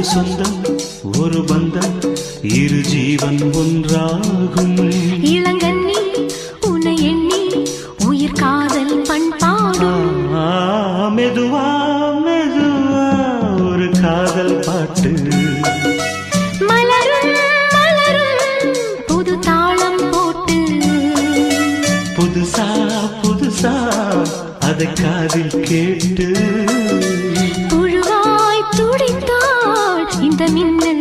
ஒரு சொந்தம் ஒரு பந்தம் இரு ஜீவன் ஒன்றாகும். இளங்கண்ணி உன்னை எண்ணி உயிர் காதல் பண்பாடும். மெதுவா மெதுவா ஒரு காதல் பாட்டு. மலரும் மலரும் புது தாளம் போட்டு. புதுசா புதுசா அதை காதில் கேட்டு புழுவாய் துடித்தாள் இந்த மின்னல்